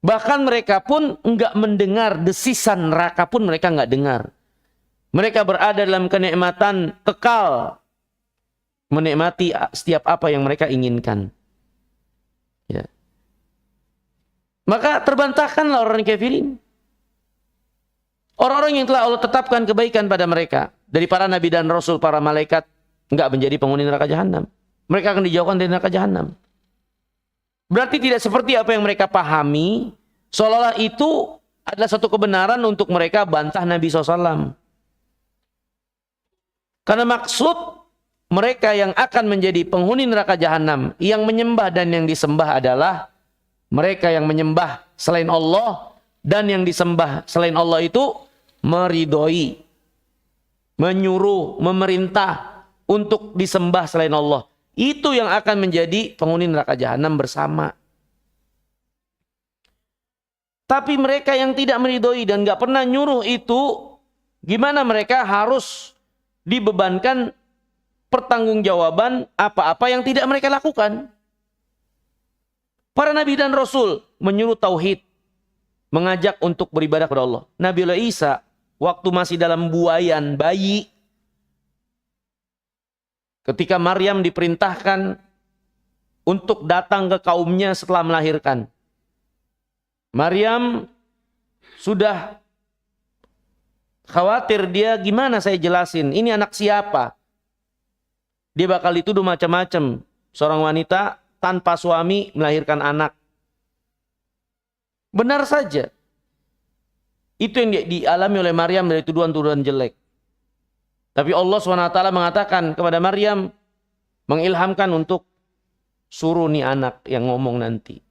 Bahkan mereka pun enggak mendengar desisan neraka pun mereka enggak dengar. Mereka berada dalam kenikmatan kekal, menikmati setiap apa yang mereka inginkan. Ya. Maka terbantahkanlah orang kafirin. Orang-orang yang telah Allah tetapkan kebaikan pada mereka dari para nabi dan rasul, para malaikat, enggak menjadi penghuni neraka jahanam. Mereka akan dijauhkan dari neraka jahanam. Berarti tidak seperti apa yang mereka pahami, seolah-olah itu adalah satu kebenaran untuk mereka bantah Nabi SAW. Karena maksud mereka yang akan menjadi penghuni neraka jahanam, yang menyembah dan yang disembah adalah mereka yang menyembah selain Allah, dan yang disembah selain Allah itu meridhoi, menyuruh, memerintah untuk disembah selain Allah. Itu yang akan menjadi penghuni neraka jahanam bersama. Tapi mereka yang tidak meridhoi dan gak pernah nyuruh itu, gimana mereka harus dibebankan pertanggungjawaban apa-apa yang tidak mereka lakukan. Para nabi dan rasul menyuruh tauhid, mengajak untuk beribadah kepada Allah. Nabiullah Isa waktu masih dalam buayan bayi, ketika Maryam diperintahkan untuk datang ke kaumnya setelah melahirkan, Maryam sudah khawatir, dia gimana saya jelasin, ini anak siapa? Dia bakal dituduh macam-macam. Seorang wanita tanpa suami melahirkan anak. Benar saja. Itu yang dialami oleh Maryam dari tuduhan-tuduhan jelek. Tapi Allah SWT mengatakan kepada Maryam, mengilhamkan untuk suruh nih anak yang ngomong nanti.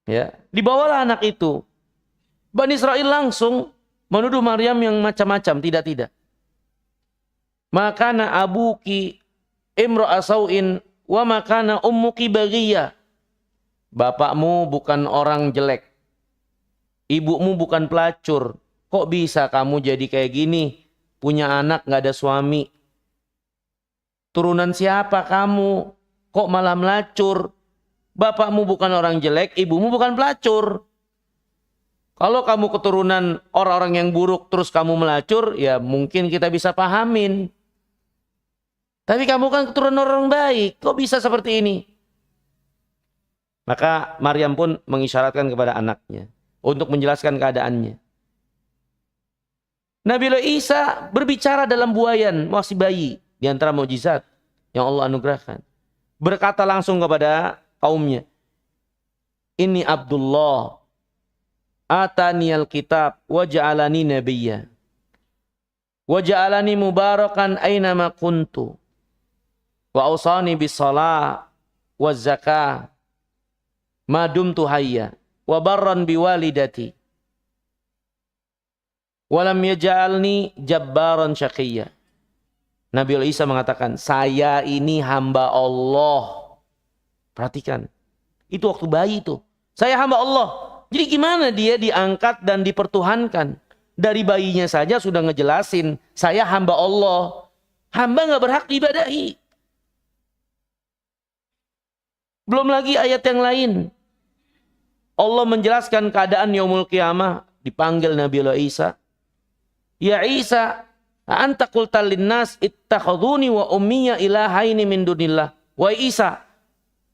Ya, dibawalah anak itu. Bani Israel langsung menuduh Maryam yang macam-macam, tidak. Makana abuki imra'a sau'in wa makana ummuki baghiyah. Bapakmu bukan orang jelek. Ibumu bukan pelacur. Kok bisa kamu jadi kayak gini? Punya anak gak ada suami. Turunan siapa kamu? Kok malah melacur? Bapakmu bukan orang jelek, ibumu bukan pelacur. Kalau kamu keturunan orang-orang yang buruk terus kamu melacur, ya mungkin kita bisa pahamin. Tapi kamu kan keturunan orang baik, kok bisa seperti ini? Maka Maryam pun mengisyaratkan kepada anaknya untuk menjelaskan keadaannya. Nabiullah Isa berbicara dalam buayan, masih bayi, di antara mukjizat yang Allah anugerahkan. Berkata langsung kepada kaumnya, "Ini Abdullah, ataniyal kitab, wa ja'alani nabiyya, wa ja'alani mubarakan aynama kuntu, wa awsani bis shalah, wa zakah, ma dumtu hayya, wa barran biwalidati, walam yaj'alni jabbaran syaqiyya." Nabiullah Isa mengatakan, saya ini hamba Allah. Perhatikan, itu waktu bayi itu. Saya hamba Allah. Jadi gimana dia diangkat dan dipertuhankan? Dari bayinya saja sudah ngejelasin, saya hamba Allah. Hamba gak berhak diibadahi. Belum lagi ayat yang lain. Allah menjelaskan keadaan yaumul qiyamah, dipanggil Nabiullah Isa. Ya Isa, anta qulta linnas ittakhaduni wa ummiya ilahaini min dunillah. Wa Isa,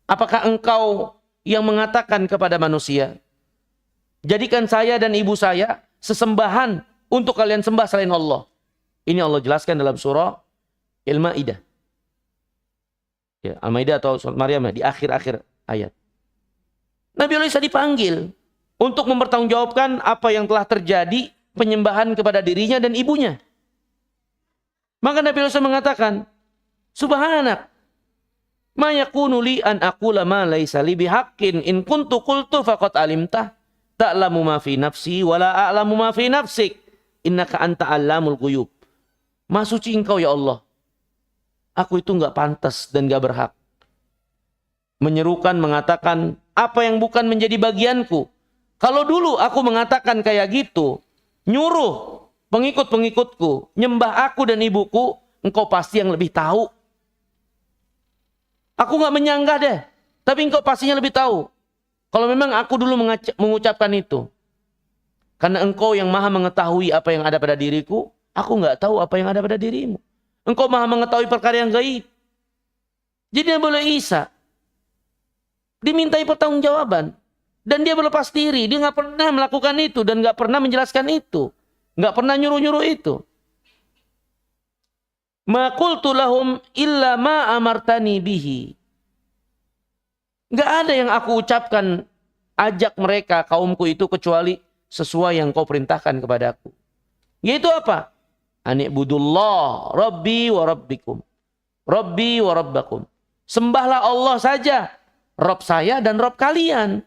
apakah engkau yang mengatakan kepada manusia, jadikan saya dan ibu saya sesembahan untuk kalian sembah selain Allah? Ini Allah jelaskan dalam surah Al-Maidah. Ya, Al-Maidah atau surat Maryam di akhir-akhir ayat. Nabiullah Isa dipanggil untuk mempertanggungjawabkan apa yang telah terjadi, penyembahan kepada dirinya dan ibunya. Maka Nabiullah Isa mengatakan, subhanak, ma yakunu li an aqula ma laisa li bihaqqin in kuntu qultu faqad alimtah ta'lamu ma fi nafsi wa la a'lamu ma fi nafsik innaka anta allamul ghuyub. Maha suci engkau ya Allah. Aku itu enggak pantas dan enggak berhak menyerukan, mengatakan apa yang bukan menjadi bagianku. Kalau dulu aku mengatakan kayak gitu, nyuruh pengikut-pengikutku nyembah aku dan ibuku, engkau pasti yang lebih tahu Aku nggak menyanggah deh. Tapi engkau pastinya lebih tahu. Kalau memang aku dulu mengucapkan itu. Karena engkau yang maha mengetahui apa yang ada pada diriku. Aku nggak tahu apa yang ada pada dirimu. Engkau maha mengetahui perkara yang gaib. Jadi Nabi Isa dimintai pertanggungjawaban. Dan dia berlepas diri. Dia nggak pernah melakukan itu. Dan nggak pernah menjelaskan itu. Nggak pernah nyuruh-nyuruh itu. Ma qultu lahum illa ma amartani bihi. Nggak ada yang aku ucapkan ajak mereka kaumku itu kecuali sesuai yang kau perintahkan kepadaku. Yaitu apa? Ani'budullah Rabbi wa Rabbikum. Rabbi wa Rabbakum. Sembahlah Allah saja. Rob saya dan Rob kalian.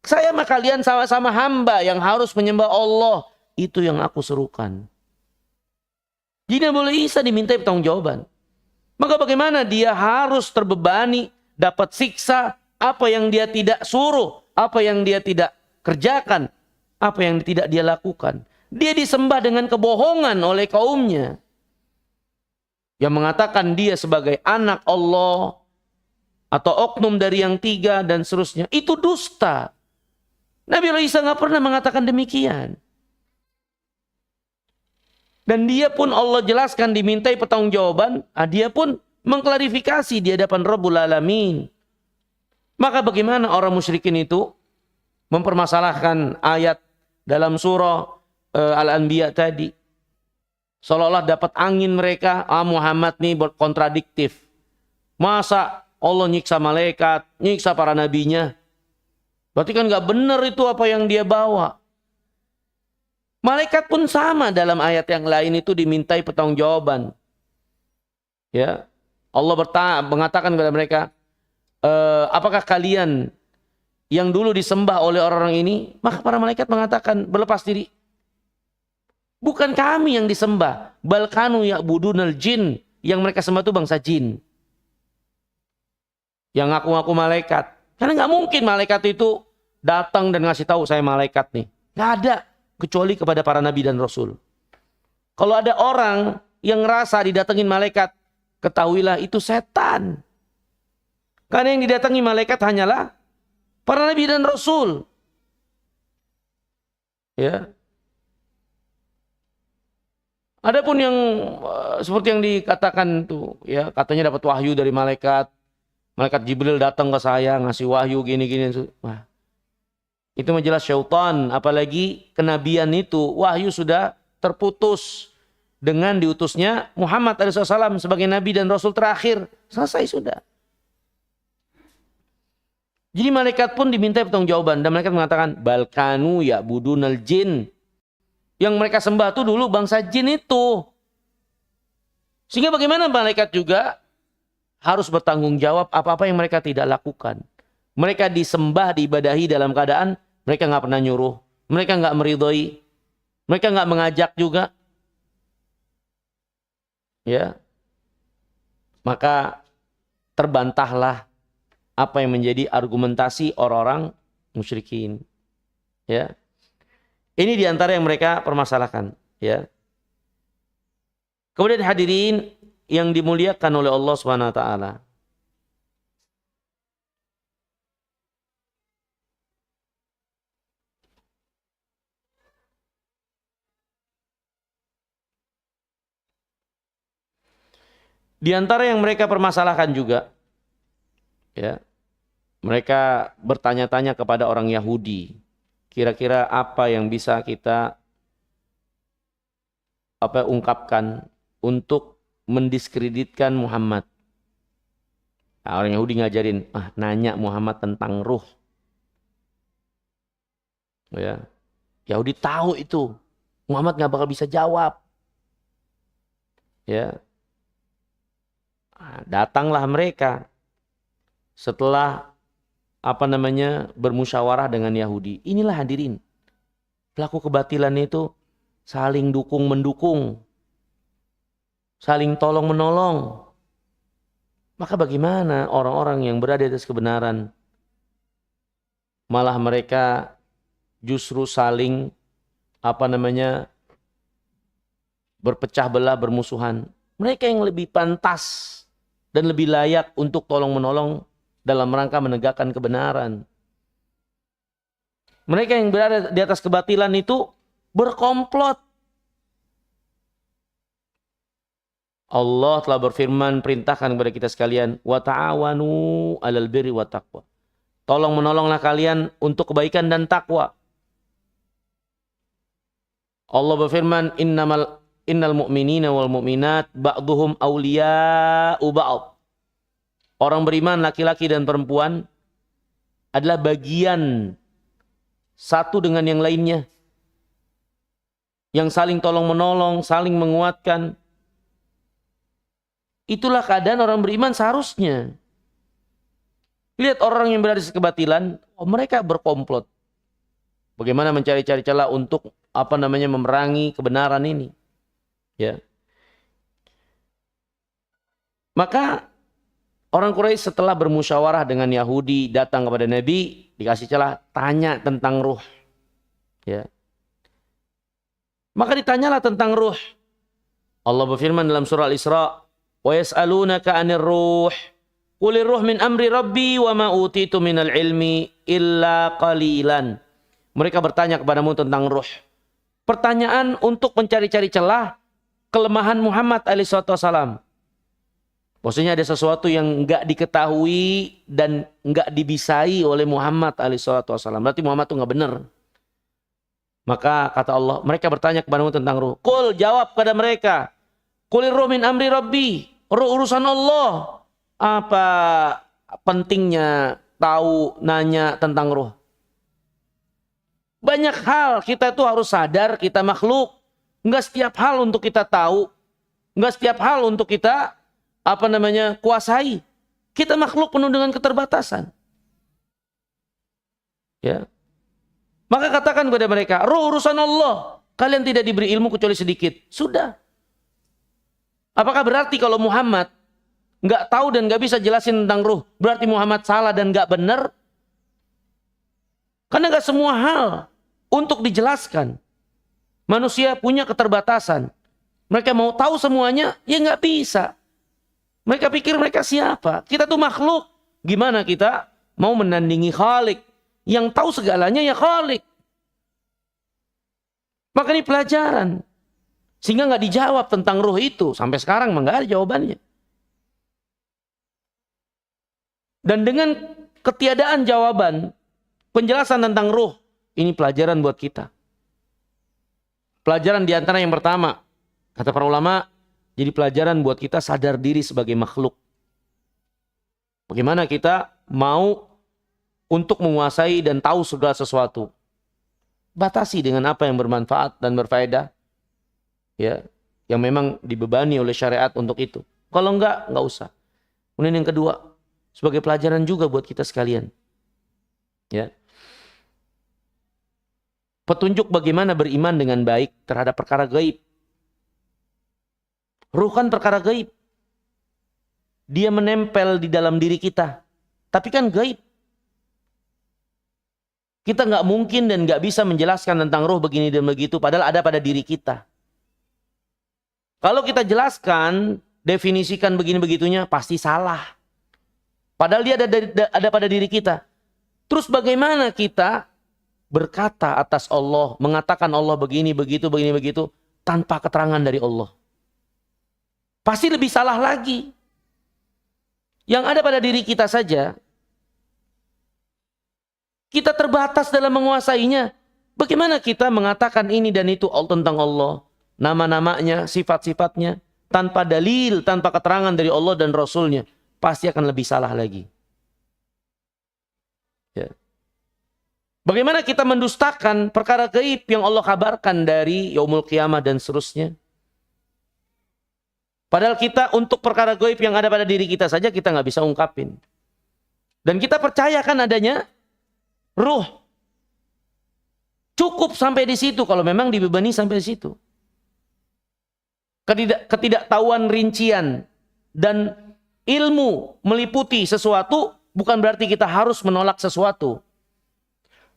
Saya sama kalian sama-sama hamba yang harus menyembah Allah. Itu yang aku serukan. Jadi Nabi Isa dimintai pertanggungjawaban. Maka bagaimana dia harus terbebani, dapat siksa, apa yang dia tidak suruh, apa yang dia tidak kerjakan, apa yang tidak dia lakukan. Dia disembah dengan kebohongan oleh kaumnya. Yang mengatakan dia sebagai anak Allah, atau oknum dari yang tiga, dan seterusnya. Itu dusta. Nabi Isa nggak pernah mengatakan demikian. Dan dia pun Allah jelaskan dimintai pertanggungjawaban, dia pun mengklarifikasi di hadapan Rabbul Alamin. Maka bagaimana orang musyrikin itu mempermasalahkan ayat dalam surah Al-Anbiya tadi. Seolah-olah dapat angin mereka, Muhammad nih kontradiktif. Masa Allah nyiksa malaikat, nyiksa para nabinya? Berarti kan gak benar itu apa yang dia bawa. Malaikat pun sama dalam ayat yang lain itu dimintai pertanggungjawaban. Ya, Allah mengatakan kepada mereka, apakah kalian yang dulu disembah oleh orang-orang ini? Maka para malaikat mengatakan berlepas diri. Bukan kami yang disembah, bal kanu ya'budunal jin. Yang mereka sembah itu bangsa jin. Yang ngaku-ngaku malaikat. Karena nggak mungkin malaikat itu datang dan ngasih tahu saya malaikat nih. Nggak ada. Kecuali kepada para nabi dan rasul. Kalau ada orang yang ngerasa didatengin malaikat, ketahuilah itu setan. Karena yang didatangi malaikat hanyalah para nabi dan rasul. Ya. Adapun yang seperti yang dikatakan tuh, ya, katanya dapat wahyu dari malaikat. Malaikat Jibril datang ke saya ngasih wahyu gini-gini. Wah. Itu menjelas syaitan, apalagi kenabian itu wahyu sudah terputus dengan diutusnya Muhammad SAW sebagai nabi dan rasul terakhir. Selesai sudah. Jadi malaikat pun diminta pertanggungjawaban dan malaikat mengatakan balkanu ya'budunal jin. Yang mereka sembah itu dulu bangsa jin itu. Sehingga bagaimana malaikat juga harus bertanggung jawab apa-apa yang mereka tidak lakukan. Mereka disembah, diibadahi dalam keadaan mereka nggak pernah nyuruh, mereka nggak meridhoi, mereka nggak mengajak juga, ya. Maka terbantahlah apa yang menjadi argumentasi orang-orang musyrikin, ya. Ini diantara yang mereka permasalahkan, ya. Kemudian hadirin yang dimuliakan oleh Allah Subhanahu Wa Taala. Di antara yang mereka permasalahkan juga, ya, mereka bertanya-tanya kepada orang Yahudi, kira-kira apa yang bisa kita ungkapkan untuk mendiskreditkan Muhammad. Nah, orang Yahudi ngajarin, nanya Muhammad tentang ruh. Ya, Yahudi tahu itu, Muhammad nggak bakal bisa jawab. Ya. Datanglah mereka setelah bermusyawarah dengan Yahudi. Inilah hadirin, pelaku kebatilan itu saling dukung mendukung, saling tolong menolong. Maka bagaimana orang-orang yang berada di atas kebenaran malah mereka justru saling berpecah belah, bermusuhan. Mereka yang lebih pantas dan lebih layak untuk tolong-menolong dalam rangka menegakkan kebenaran. Mereka yang berada di atas kebatilan itu berkomplot. Allah telah berfirman, perintahkan kepada kita sekalian, wa ta'awanu 'alal birri wat taqwa. Tolong menolonglah kalian untuk kebaikan dan takwa. Allah berfirman, innal mu'minina wal mu'minat ba'duhum awliya'u ba'd. Orang beriman laki-laki dan perempuan adalah bagian satu dengan yang lainnya. Yang saling tolong menolong, saling menguatkan. Itulah keadaan orang beriman seharusnya. Lihat orang yang berada di kebatilan, mereka berkomplot. Bagaimana mencari-cari celah untuk memerangi kebenaran ini. Ya. Maka orang Quraisy setelah bermusyawarah dengan Yahudi datang kepada Nabi, dikasih celah tanya tentang ruh. Ya. Maka ditanyalah tentang ruh. Allah berfirman dalam surah Al-Isra, "Wa yas'alunaka 'anir ruh, qulir ruh min amri rabbi wa ma utitu minal ilmi illa qalilan." Mereka bertanya kepadamu tentang ruh. Pertanyaan untuk mencari-cari celah kelemahan Muhammad alaihissalam. Maksudnya ada sesuatu yang enggak diketahui dan enggak dibisai oleh Muhammad alaihissalam. Berarti Muhammad itu enggak benar. Maka kata Allah, mereka bertanya kepadamu tentang ruh. Qul, jawab kepada mereka. Qulir ruh min amri rabbi. Ruh urusan Allah. Apa pentingnya tahu nanya tentang ruh? Banyak hal kita tuh harus sadar kita makhluk. Enggak setiap hal untuk kita tahu. Enggak setiap hal untuk kita kuasai. Kita makhluk penuh dengan keterbatasan. Ya. Maka katakan kepada mereka, ruh urusan Allah. Kalian tidak diberi ilmu kecuali sedikit. Sudah. Apakah berarti kalau Muhammad nggak tahu dan nggak bisa jelasin tentang ruh, berarti Muhammad salah dan nggak benar? Karena nggak semua hal untuk dijelaskan. Manusia punya keterbatasan. Mereka mau tahu semuanya, ya nggak bisa. Mereka pikir mereka siapa? Kita tuh makhluk. Gimana kita mau menandingi Khalik? Yang tahu segalanya ya Khalik. Maka ini pelajaran. Sehingga nggak dijawab tentang ruh itu. Sampai sekarang nggak ada jawabannya. Dan dengan ketiadaan jawaban, penjelasan tentang ruh, ini pelajaran buat kita. Pelajaran diantara yang pertama, kata para ulama, jadi pelajaran buat kita sadar diri sebagai makhluk. Bagaimana kita mau untuk menguasai dan tahu segala sesuatu. Batasi dengan apa yang bermanfaat dan berfaedah. Ya, yang memang dibebani oleh syariat untuk itu. Kalau enggak usah. Kemudian yang kedua, sebagai pelajaran juga buat kita sekalian. Ya. Petunjuk bagaimana beriman dengan baik terhadap perkara gaib. Ruh kan perkara gaib. Dia menempel di dalam diri kita. Tapi kan gaib. Kita nggak mungkin dan nggak bisa menjelaskan tentang ruh begini dan begitu. Padahal ada pada diri kita. Kalau kita jelaskan, definisikan begini-begitunya, pasti salah. Padahal dia ada pada diri kita. Terus bagaimana kita berkata atas Allah, mengatakan Allah begini, begitu, begini, begitu, tanpa keterangan dari Allah? Pasti lebih salah lagi. Yang ada pada diri kita saja, kita terbatas dalam menguasainya. Bagaimana kita mengatakan ini dan itu tentang Allah? Nama-namanya, sifat-sifatnya, tanpa dalil, tanpa keterangan dari Allah dan Rasulnya, pasti akan lebih salah lagi. Ya. Bagaimana kita mendustakan perkara gaib yang Allah kabarkan dari yaumul qiyamah dan seterusnya? Padahal kita untuk perkara gaib yang ada pada diri kita saja kita nggak bisa ungkapin. Dan kita percayakan adanya ruh. Cukup sampai di situ kalau memang dibebani sampai di situ. Ketidaktahuan rincian dan ilmu meliputi sesuatu bukan berarti kita harus menolak sesuatu.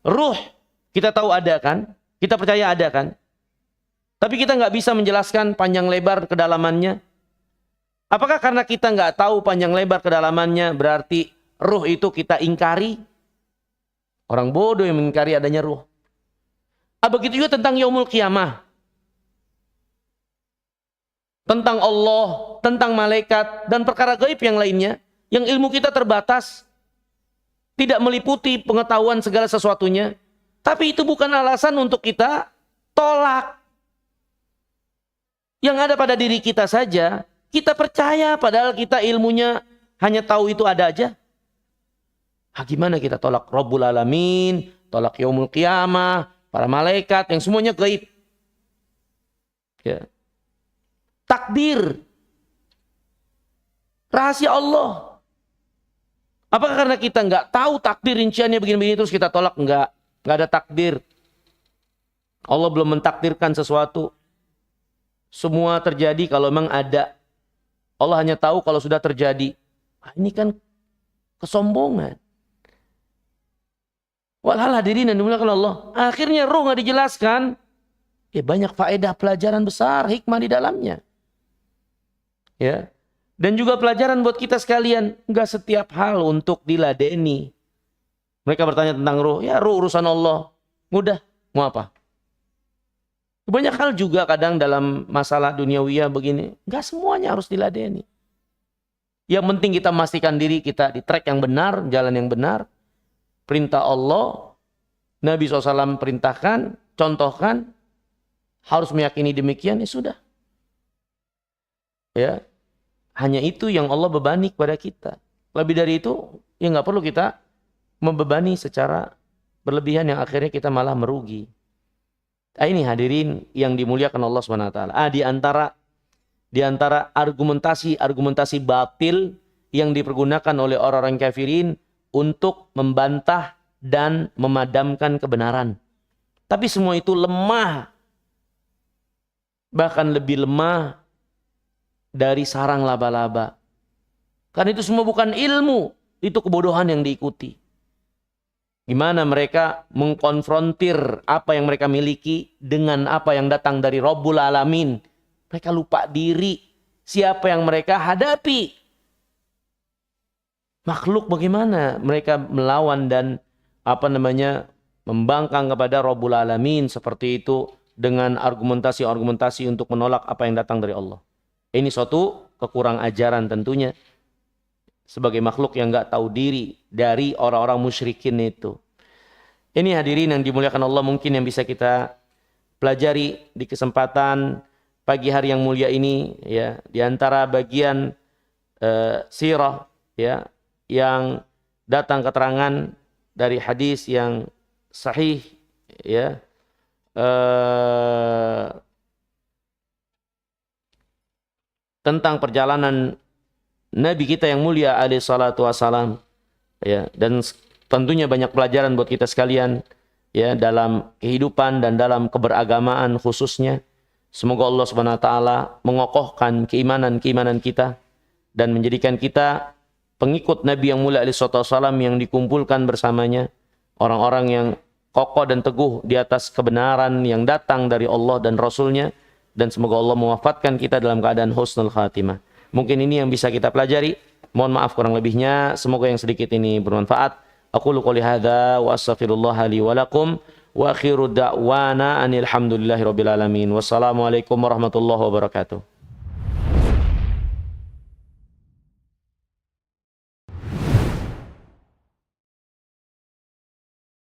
Ruh kita tahu ada kan, kita percaya ada kan, tapi kita nggak bisa menjelaskan panjang lebar kedalamannya. Apakah karena kita nggak tahu panjang lebar kedalamannya berarti ruh itu kita ingkari? Orang bodoh yang mengingkari adanya ruh. Begitu juga tentang yaumul qiyamah. Tentang Allah, tentang malaikat, dan perkara gaib yang lainnya. Yang ilmu kita terbatas. Tidak meliputi pengetahuan segala sesuatunya. Tapi itu bukan alasan untuk kita tolak. Yang ada pada diri kita saja, kita percaya padahal kita ilmunya hanya tahu itu ada aja. Gimana kita tolak Rabbul Alamin, tolak yaumul qiyamah, para malaikat yang semuanya gaib. Ya. Takdir. Rahasia Allah. Apakah karena kita nggak tahu takdir rinciannya begini-begini terus kita tolak? Enggak. Nggak ada takdir. Allah belum mentakdirkan sesuatu. Semua terjadi kalau memang ada. Allah hanya tahu kalau sudah terjadi. Ini kan kesombongan. Walhal hadirin yang dimuliakan Allah. Akhirnya ruh nggak dijelaskan. Ya banyak faedah pelajaran besar, hikmah di dalamnya. Ya. Dan juga pelajaran buat kita sekalian. Nggak setiap hal untuk diladeni. Mereka bertanya tentang ruh. Ya ruh urusan Allah. Mudah. Mau apa? Banyak hal juga kadang dalam masalah duniawiyah begini. Nggak semuanya harus diladeni. Yang penting kita memastikan diri kita di track yang benar, jalan yang benar. Perintah Allah, Nabi SAW perintahkan, contohkan, harus meyakini demikian, ya sudah. Ya, hanya itu yang Allah bebani kepada kita. Lebih dari itu, ya nggak perlu kita membebani secara berlebihan yang akhirnya kita malah merugi. Ini hadirin yang dimuliakan Allah SWT. Di antara argumentasi batil yang dipergunakan oleh orang-orang kafirin untuk membantah dan memadamkan kebenaran. Tapi semua itu lemah. Bahkan lebih lemah dari sarang laba-laba. Karena itu semua bukan ilmu. Itu kebodohan yang diikuti. Gimana mereka mengkonfrontir apa yang mereka miliki dengan apa yang datang dari Rabbul Alamin. Mereka lupa diri. Siapa yang mereka hadapi. Makhluk bagaimana mereka melawan dan membangkang kepada Rabbul Alamin seperti itu dengan argumentasi-argumentasi untuk menolak apa yang datang dari Allah. Ini suatu kekurang ajaran tentunya sebagai makhluk yang nggak tahu diri dari orang-orang musyrikin itu. Ini hadirin yang dimuliakan Allah mungkin yang bisa kita pelajari di kesempatan pagi hari yang mulia ini ya, di antara bagian sirah ya yang datang keterangan dari hadis yang sahih ya tentang perjalanan Nabi kita yang mulia alaihi salatu wassalam ya, dan tentunya banyak pelajaran buat kita sekalian ya dalam kehidupan dan dalam keberagamaan khususnya. Semoga Allah Subhanahu wa taala mengokohkan keimanan kita dan menjadikan kita pengikut Nabi yang mulia alaihi salatu wassalam yang dikumpulkan bersamanya, orang-orang yang kokoh dan teguh di atas kebenaran yang datang dari Allah dan Rasulnya, dan semoga Allah mewafatkan kita dalam keadaan husnul khatimah. Mungkin ini yang bisa kita pelajari. Mohon maaf kurang lebihnya. Semoga yang sedikit ini bermanfaat. Aqulu qouli hadza wa astaghfirullah li wa lakum wa akhiru da'wana anil hamdulillahi rabbil alamin. Wassalamualaikum warahmatullahi wabarakatuh.